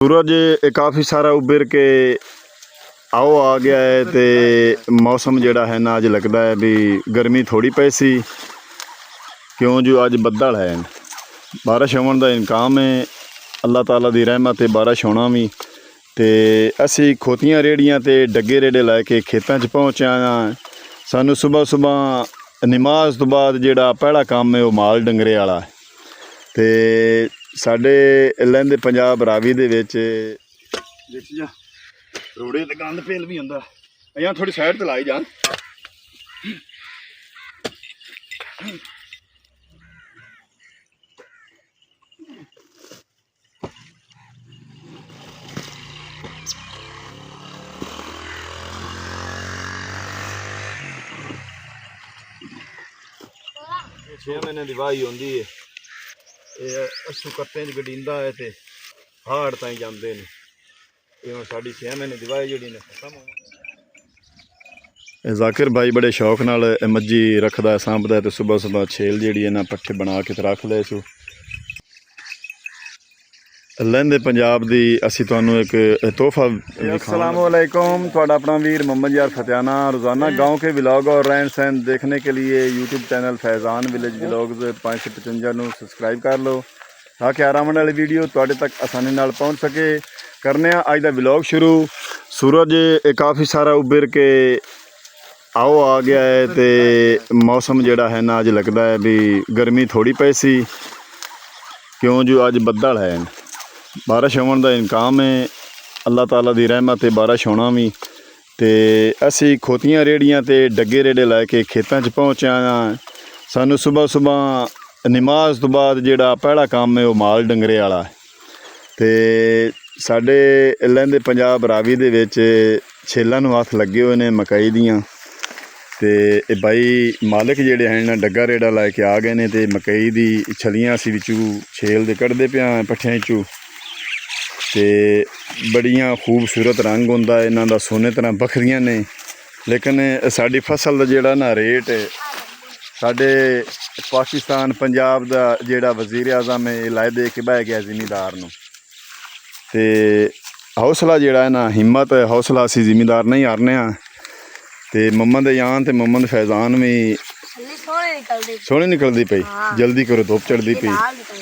सूरज काफ़ी सारा उभर के आओ आ गया है तो मौसम जोड़ा है ना अज लगता है भी गर्मी थोड़ी पै सी क्यों जो अज बदल है बारिश होने का इनकाम है। अल्लाह ताला की रहमत है बारिश होना भी। तो असी खोतियां रेहड़ियां ते डगे रेड़े लैके खेतों च पहुँचे हाँ। सानू सुबह सुबह नमाज तो बाद जोड़ा पहला काम है वह माल डंगरे वाला है। तो साडे लहंदे पंजाब रावी दे विच देखी जा रोड़े ते गंद पेल भी हुंदा अजां थोड़ी साइड ते लाई जान। छे महीने की वाही होंदी है। असू कत्तें च गडींदा है तो हाड़ ताईं जांदे ने। ये साड़ी 6 महीने की वाही जी ने खत्म हो। जाकिर भाई बड़े शौक नाल मज्जी रखदा सांभदा है। तो सुबह सुबह छेल जी ना पट्ठे बना के रख ले सू। लहंदे पंजाब दी असी तुहानू एक तोहफा। अस्सलाम वालेकुम, तुहाडा अपना वीर मोहम्मद यार फतेहाना। रोज़ाना गाँव के व्लॉग और रहन सहन देखने के लिए YouTube channel Faizan village vlogs 555 नू सब्सक्राइब कर लो ताकि आराम वाली वीडियो तुहाडे तक आसानी नाल पहुँच सके। करने अज दा व्लॉग शुरू। सूरज काफ़ी सारा उभर के आओ आ गया है तो मौसम जोड़ा है ना अज लगता है भी गर्मी थोड़ी पै सी क्यों जो अज बदल है बारिश होने का इनकाम है। अल्लाह ताला की रहमत है बारिश होना भी। तो असी खोतियां रेहड़ियां ते डगे रेड़े लैके खेतों च पहुँचे हाँ। सानू सुबह सुबह नमाज तो बाद जोड़ा पहला काम है वह माल डंगरे वाला है। तो साडे लहंदे पंजाब रावी दे विच छेलों नूं हत्थ लगे हुए ने मकई दियां। तो भाई मालिक जोड़े हैं डग्गा रेड़ा लैके आ गए ने। तो मकई दी छलियां असी विचू छेल दे कढ़दे पे पट्ठियां चू। तो बड़ियां खूबसूरत रंग होंदा इन्हां दा सोने तरह बखरियां ने। लेकिन साडी फसल दा जोड़ा ना रेट साडे पाकिस्तान पंजाब दा जोड़ा वज़ीर आज़म है लाई दे के बह गया जिमीदार नूं। ते हौसला जोड़ा है ना हिम्मत हौसला असी जिमीदार नहीं हारने। तो मोहम्मद यान तो मोहम्मद फैज़ान भी सोहनी निकलती पई। जल्दी करो धुप चढ़ती पई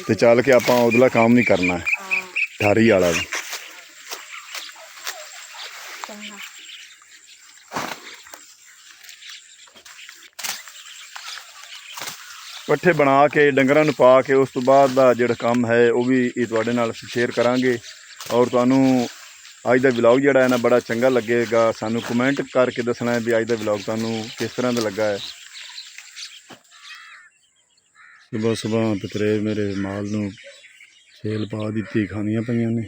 तो चल के आप उधला काम नहीं करना है ठारी वाला भी। पट्ठे बना के डंगरां नूं पा के उस तो बाद दा जिहड़ा काम है वह भी तुहाडे नाल शेयर करांगे। और तुहानूं अज दा व्लॉग जिहड़ा है ना बड़ा चंगा लगेगा। सानू कमेंट करके दसना है भी अज दा व्लॉग तुहानूं किस तरह का लगा है। सुबह सुबह पतरे मेरे माल नूं छेल पा दी खानियां पईयां ने।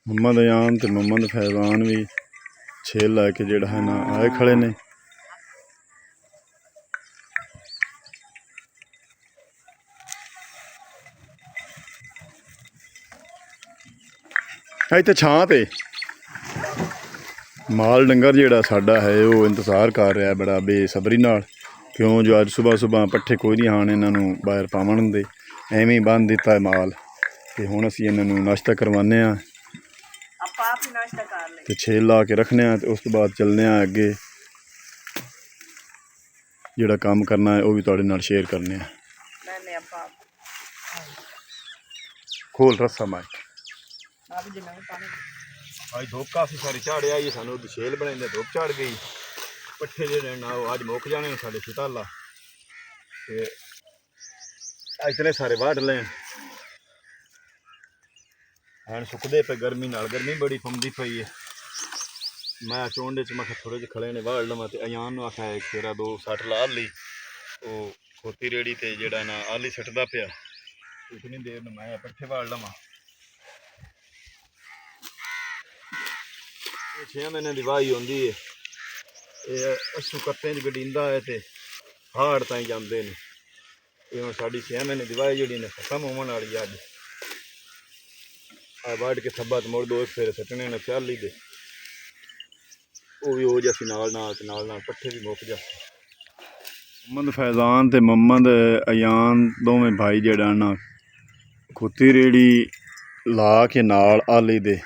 मोहम्मद यान तो मोहम्मद फैज़ान भी छेल लैके जोड़ा है ना आए खड़े ने। इत्थे छां ते माल डंगर जोड़ा साडा है वो इंतज़ार कर रहा है बड़ा बेसबरी नाल क्यों जो अज सुबह सुबह पट्ठे कोई नहीं खाने इन्हों बाहर पावन दे एवें ही बंद दिता है माल। तो हुण असीं इन्हों नाश्ता करवाने तो छेल ला के रखने तो उस तो बाद चलने अगे जोड़ा काम करना है वह भी तुहाडे नाल शेयर करने। खोल रस्सा माइक अज धुप काफ़ी सारी झाड़ आई सानू छेल बनाई धुप झाड़ गई। पट्ठे जो ना अज मुक जाने साढ़े छताला इतने सारे वाढ़ लें हैं सुकते पे गर्मी नाल गर्मी बड़ी पौंदी पई है। मैं चोंडे च मैं थोड़े जे खड़े ने वाड़ लवां तो अजान नूं आख्या एक फेरा दो सट ला ली वो खोती रेड़ी ते जेड़ा ना आली सटदा पिया इतनी देर नूं मैं पट्ठे वाड़ लवां। 6 महीने की वाही होंदी है। ये असू कत्तें च गडींदा है तो हाड़ ताईं जांदे ने। ये साड़ी 6 महीने की वाही जी ने खत्म होने वाली अज वाढ़ के थब्बा तो मुड़ दो फेरे सटने ने चाली दे वो भी हो जासी नाल नाल पट्ठे भी मुक जा। ਮੁਹੰਮਦ ਫੈਜ਼ਾਨ ਤੇ ਮੁਹੰਮਦ ਅਯਾਨ ਦੋਵੇਂ ਭਾਈ ਜਿਹੜਾ ਨਾ ਖੁੱਤੀ ਰੇੜੀ ਲਾ ਕੇ ਨਾਲ ਆਲੀ ਦੇ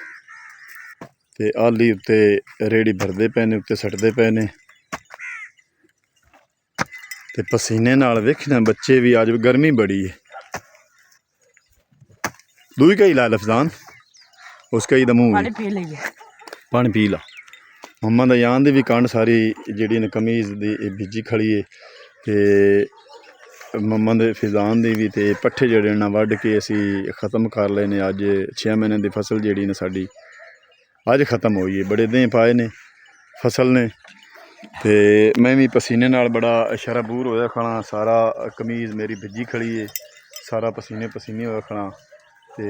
ਤੇ ਆਲੀ ਉੱਤੇ ਰੇੜੀ ਭਰਦੇ ਪਏ ਨੇ, ਉੱਤੇ ਸੱਟਦੇ ਪਏ ਨੇ ਤੇ ਪਸੀਨੇ ਨਾਲ ਵੇਖਣਾ ਬੱਚੇ ਵੀ ਅੱਜ ਗਰਮੀ ਬੜੀ है। दूई कई ला लफजान उसका ही दमू पानी पी ला। मुहम्मद अयान दी भी कंड सारी जिहड़ी ने कमीज़ दी भिजी खड़ी है ते मुहम्मद फैज़ान दी भी ते पट्ठे जिहड़े ना वढ के असी ख़त्म कर लए ने। अज 6 महीने दी फसल जिहड़ी ने साडी अज ख़त्म होई है। बड़े दें पाए ने फसल ने ते मैं भी पसीने नाल बड़ा शराबूर होया खड़ा। सारा कमीज़ मेरी भिजी खड़ी है, सारा पसीने पसीने होया खड़ा ते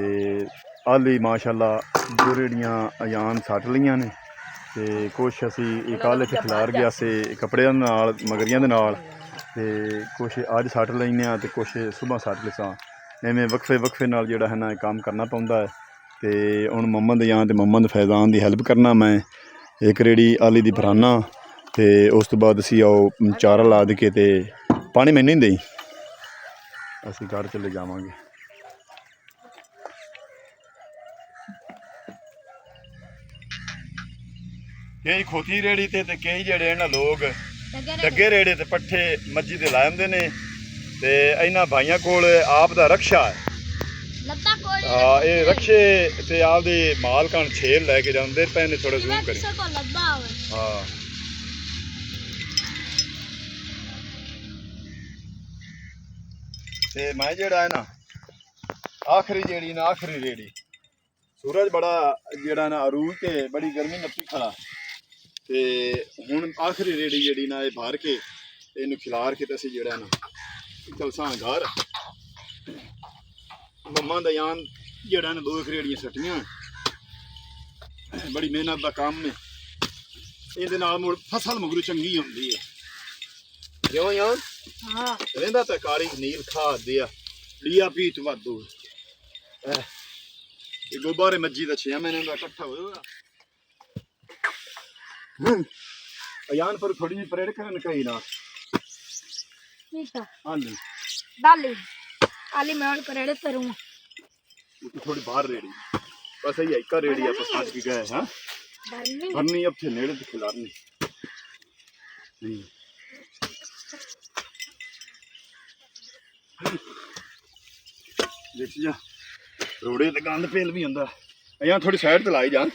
आली माशाअल्लाह दो रेड़ियां अयान सट लियां ने ते कुछ असी एक आले ते खिलार गया से कपड़े नाल मगरियां दे नाल ते कुछ अज सट लईने ते कुछ सुबह सट लिसां। एवें वक्फे वक्फे नाल जिहड़ा है ना काम करना पौंदा है ते हुण मुहम्मद अयान ते मुहम्मद फैज़ान दी हेल्प करना। मैं एक रेड़ी आली दी भराना ते उस तो बाद असी आओ चारा ला के ते पानी मैनू ही देई असी घर चले जावांगे। कई खोती रेड़ी ते कई जेड़े ना लोग डगे रेड़े ते पट्ठे मज्जी ते लाए होंदे ने ते इन्हां भाइयां कोल आप दा रक्षा है। हाँ ये रक्षे ते आपदे माल कण छेल लैके जांदे पे ने। थोड़ा जूम करी हाँ ते मैं जेड़ा है ना आखिरी जेड़ी ना आखिरी रेड़ी सूरज बड़ा जेड़ा ना अरूज के बड़ी गर्मी नपी खड़ा ते हुण आखिरी रेड़ी जेड़ी ना ये भर के इनू खिलार के ते असीं जेड़ा ना चलसां घर। मुहम्मद अयान जेड़ा ना 2 रेड़ियां सट्टियां बड़ी मेहनत दा काम ने। इहदे नाल मुड़ फसल मगरू चंगी हुंदी है क्यों अयान? हाँ रहिंदा ते कारी नील खाद दिया DAP तो वाधू ये गोबारे मज्जी दा 6 महीने दा इकट्ठा होया। अयान पर थोड़ी जी परेड करन कही ना आली डाली आली मैं और परेड करूं थोड़ी बाहर रेडी बस यही का रेडी है पसाद की गए हां भरनी अब थे नेड़े ते खिलारनी देख जा रोड़े ते गंद पेल भी हुंदा। अयान थोड़ी साइड ते लाई जान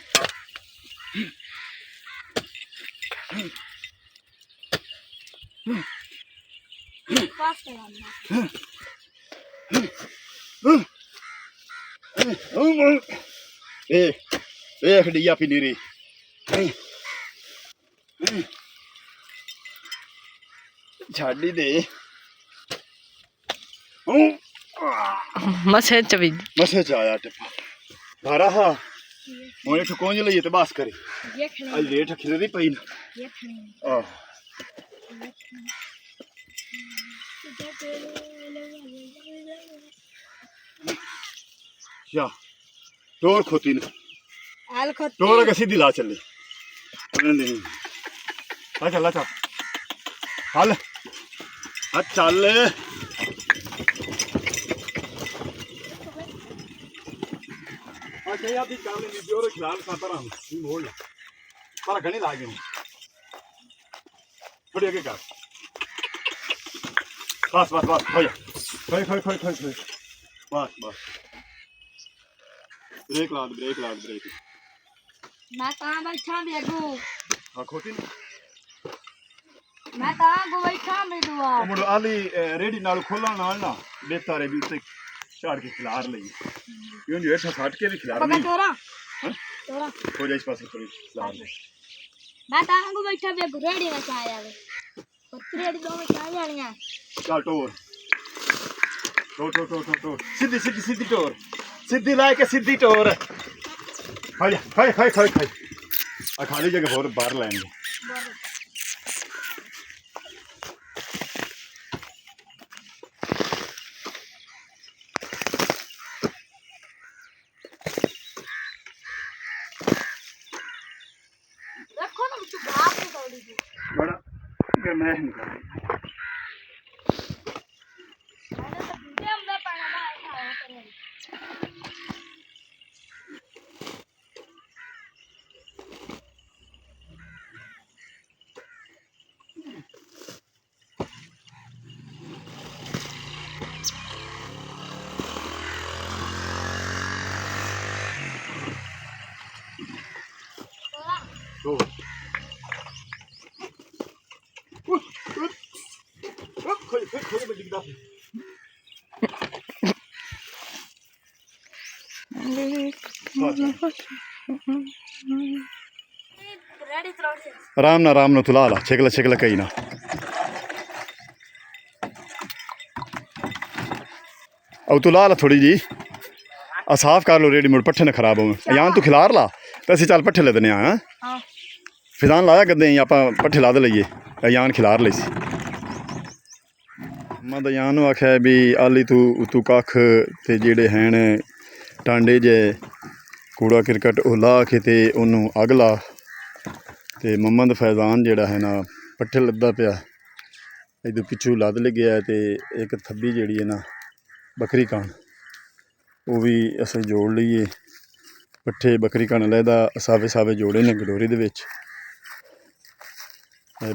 देख DAP नीरी छाड़ी दे मसे च आया टिप्पा धारा हा हुण इत्थों कोंज लईए ते बस करी अज रेट खिलरी पई ना आह या टोर खोती ने टोर के सीधी ला चली चल चल हल चल मोड़ ला पर घनी ला गई थोड़ी अगे कर बस बस बस हो जा खोई बस बस ब्रेक ला ब्रेक मैं कहां बैठा बेगू हां खोती मैं कहां को बैठा मेदुआ मुड़ आली रेडी नाल खोला नाल ना बेतारे भी उत्ते झाड़ के खिलार लई क्यों जो ऐसा काट के भी खिलार नहीं तोरा हां तोरा हो जा इस पास थोड़ी खिलार ले मैं कहां को बैठा बेगू रेडी में आया वे पत्ती रेडी दो में चाय जानियां चल टोर टोर सीधी टोर सीधी लाए के सीधी टोर खाई खाली जगह और बाहर लाएंगे देखो ना मुझे बाप ने दौड़ी थी बड़ा गरमैश निकाल रेडी त्रॉट से आराम ना तुला ला छिकला कहीं ना अब तुला ला थोड़ी जी साफ कर लो रेडी मुड़ पट्ठे ना खराब हो यान तू खिलार ला तो असं चल पट्ठे ले देने हाँ हां फिजान लाया करते हैं आप पट्ठे ला दे लईए यान खिलार ली मैं तो यान आख्या भी आली तू कख ते जेड़े हैं टांडे जे कूड़ा क्रिकेट वो ला के ते उन्होंने अग ला ते मोहम्मद फैजान जेड़ा है ना पट्ठे लद्दा पिया इधर पिछू लद ले गया ते एक थब्बी जेड़ी है ना बकरी कान वो भी असें जोड़ लीए पट्ठे बकरी कान लैदा सावे जोड़े ने गडोरी दे विच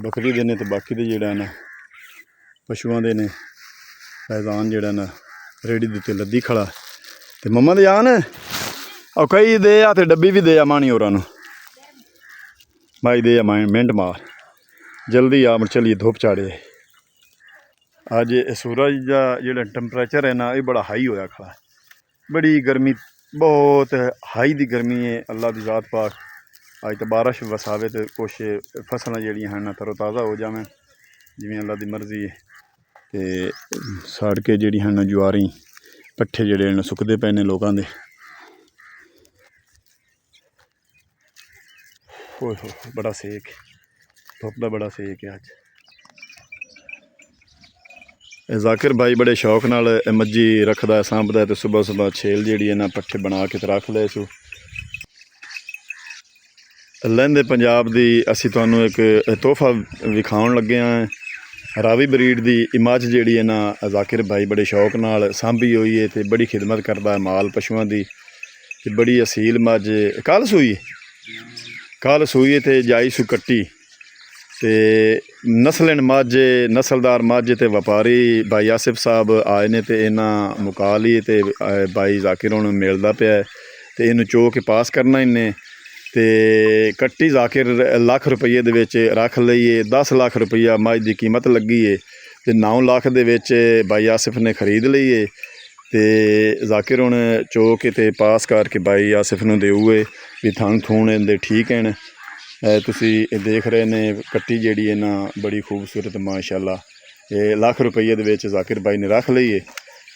बकरी दे ने ते बाकी दे जेड़ा ना पशुआं दे ने फैजान जेड़ा ना रेड़ी दे उत्ते लद्दी खड़ा ते मम्मा दे आन और कई दे आ ते डब्बी भी दे आ मानी होरां नूं भाई दे आ मिंट मार जल्दी आ मुड़ चलिए धुप चाड़े अज सूरज का जो टैंपरेचर है ना ये बड़ा हाई होया खड़ा है बड़ी गर्मी बहुत हाई दी गर्मी है अल्लाह की ज़ात पाक अज तो बारिश वसावे तो कुछ फसलें जड़ियां हैं ना तरोताज़ा हो जावें जिवें अल्लाह की मर्जी है तो सड़ के जड़ी हैं ना जुआरी पट्ठे जड़े न सुकते पे ने लोगों के हो बड़ा सेक धुप का बड़ा सेक है अज जाकिर भाई बड़े शौक नाल मज्जी रखदा सांभदा तो सुबह छेल जिहड़ी है ना पट्ठे बना के तो रख ले सू लहंदे पंजाब दी असीं तुहानूं एक तोहफा विखाउण लगे हैं रावी ब्रीड दी मੱਝ जिहड़ी है ना जाकिर भाई बड़े शौक नाल सांभी हुई है तो बड़ी खिदमत करदा है माल पशुआं दी ते बड़ी असील मੱਝ कल सूई है तो जाई सू कट्टी ते नस्लन मੱਝ नस्लदार मੱਝ ते व्यापारी भाई आसिफ साहब आए ने ते इन्हां मुका ली ते भाई जाकिर हुण मिलदा पिया ते इनू चो के पास करना इन्हें ते कट्टी जाकिर लाख रुपये दे विच रख लईए 10 लाख रुपया मੱਝ दी कीमत लगी है ते 9 लाख दे विच भाई आसिफ ने खरीद लईए ते जाकिर हुण चो के ते पास करके भाई आसिफ नूं देऊए भी थण थूण इहदे ठीक हैं तुसी देख रहे ने कट्टी जिहड़ी है ना बड़ी खूबसूरत माशाअल्लाह ये लाख रुपये दे विच जाकिर भाई ने रख लईए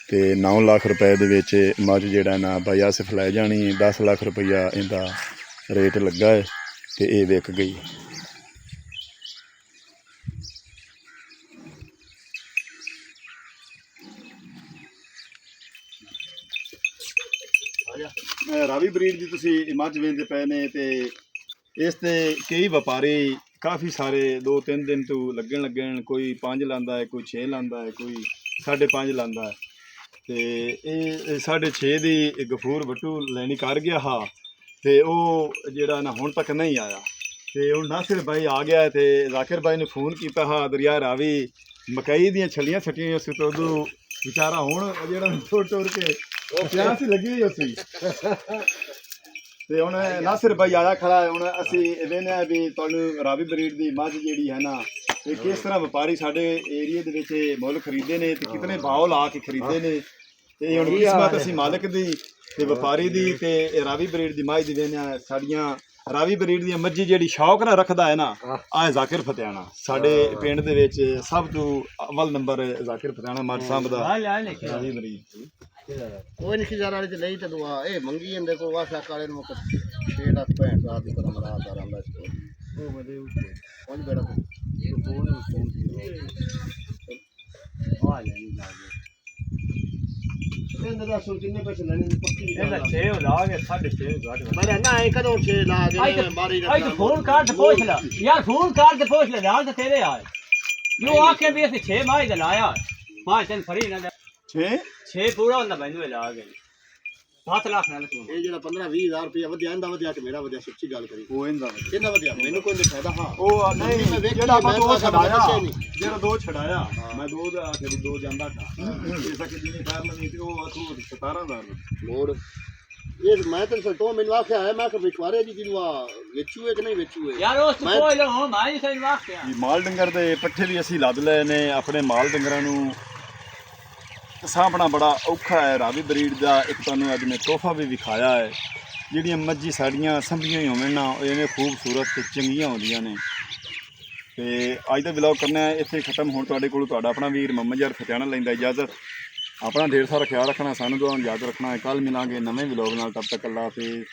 ते 9 लाख रुपए दे विच मੱਝ जिहड़ा ना भाई आसिफ लै जानी 10 लाख रुपया इहदा रेट लगा है तो ये विक गई रावी ब्रीड की तुसी मੱਝ वेंदे पे ने ते इस ते कई व्यापारी काफ़ी सारे 2-3 दिन तो लगन कोई 5 लांदा है कोई 6 लांदा है कोई 5.5 लांदा है तो ये 6.5 दी गफूर बट्टू लैनी कर गया हा तो वो जेड़ा ना हुण तक नहीं आया तो हुण नासिर भाई आ गया तो जाकिर भाई ने फ़ोन किया हा दरिया रावी मकई दी छलियां सटियां उसी तो उदू बेचारा हुण जेड़ा टुर के प्यास ही लगी हुई उसी तो हुण नासिर भाई आया खड़ा है हुण असीं वेखने भी तुहानूं रावी ब्रीड की मੱਝ जिहड़ी है ना ये किस तरह व्यापारी साडे एरिए दे विच मुल खरीदे ने ते कितने भाव ला के खरीदे ने ते हुण किस्मत असीं मालिक दी ते व्यापारी दी ते रावी ब्रीड की मੱਝ दी वेखने साडियां रावी ब्रीड दी मੱਝੀ जिहड़ी शौक ना रखदा है ना आ जाकिर फतियाना साडे पिंड दे विच सब तो अव्वल नंबर जाकिर फतियाना मੱਝ साहब दा रावी ब्रीड कोई नहीं खिजारा वाले नहीं तो दुआ ए मंगी इंदे को वासा काले मुक छेड़ा भैन साहब दी पर मरा दा रंदा इसको ओ मदे कौन बेड़ा को फोन आ लेनी जागे इंदे दा सो किन्ने पैसे लेने पक्की एदा 6 ला के 6.5 घट मैंने ना एक कदों 6 ला के मारी ना आई तो फोन कर ते पूछ ले यार फोन कर ते पूछ ले यार ते तेरे यार यो आके भी ऐसे 6 माई दा लाया 5 दिन फरी ना 6 पूरा होंदा मैनू ला के 7 लाख नाल तू ये जेड़ा 15-20 हज़ार रुपया वधिया इंदा वधिया कि मेरा वधिया सच्ची गल करी ओ इंदा वधिया मैनू कोई फायदा हां ओ नहीं जेड़ा मैं दो छड़ाया जेड़ा दो छड़ाया मैं दो दा के दो जांदा था ऐसा कि जिनी फार्म नहीं ते ओ 17000 मोड़ ਇਹ ਮੈਂ ਤੈਨੂੰ ਤੋਂ ਮੈਨੂੰ ਆਖਿਆ ਹੈ ਮੈਂ ਕਿ ਵਿਚਵਾਰੇ ਦੀ ਜਿਹਨੂੰ ਆ ਵੇਚੂ ਹੈ ਕਿ ਨਹੀਂ ਵੇਚੂ ਹੈ ਯਾਰ ਉਸ ਕੋਈ ਲੋ ਮੈਂ ਹੀ ਸਹੀ ਵਾਕਿਆ ਜੀ ਮਾਲ ਡੰਗਰ ਦੇ ਪੱਠੇ ਵੀ ਅਸੀਂ ਲੱਦ ਲਏ ਨੇ ਆਪਣੇ ਮਾਲ ਡੰਗਰਾਂ ਨੂੰ ਸਾਂਭਣਾ ਬੜਾ ਔਖਾ ਹੈ। ਰਾਵੀ ਬਰੀਡ ਦਾ ਇੱਕ ਤੁਹਾਨੂੰ ਅੱਜ ਮੈਂ ਤੋਹਫਾ ਵੀ ਵਿਖਾਇਆ ਹੈ। ਜਿਹੜੀਆਂ ਮੱਝੀ ਸਾਡੀਆਂ ਸੰਭੀਆਂ ਹੀ ਹੋਣ ਨਾ ਇਹਨੇ ਖੂਬਸੂਰਤ ਤੇ ਚੰਗੀਆਂ ਹੁੰਦੀਆਂ ਨੇ। ਤੇ ਅੱਜ ਦਾ ਵਲੌਗ ਕਰਨਾ ਹੈ ਇੱਥੇ ਖਤਮ। ਹੁਣ ਤੁਹਾਡੇ ਕੋਲ ਤੁਹਾਡਾ ਆਪਣਾ ਵੀਰ ਮੁਹੰਮਦ ਯਾਰ ਫਤਿਆਣਾ ਲੈਂਦਾ ਇਜਾਜ਼ਤ। ਆਪਣਾ ਢੇਰ ਸਾਰਾ ਖਿਆਲ ਰੱਖਣਾ, ਸਾਨੂੰ ਦੁਆਨ ਯਾਦ ਰੱਖਣਾ ਹੈ। ਕੱਲ ਮਿਲਾਂਗੇ ਨਵੇਂ ਵਲੌਗ ਨਾਲ, ਤਬ ਤੱਕ ਅੱਲਾ ਹਾਫਿਜ਼।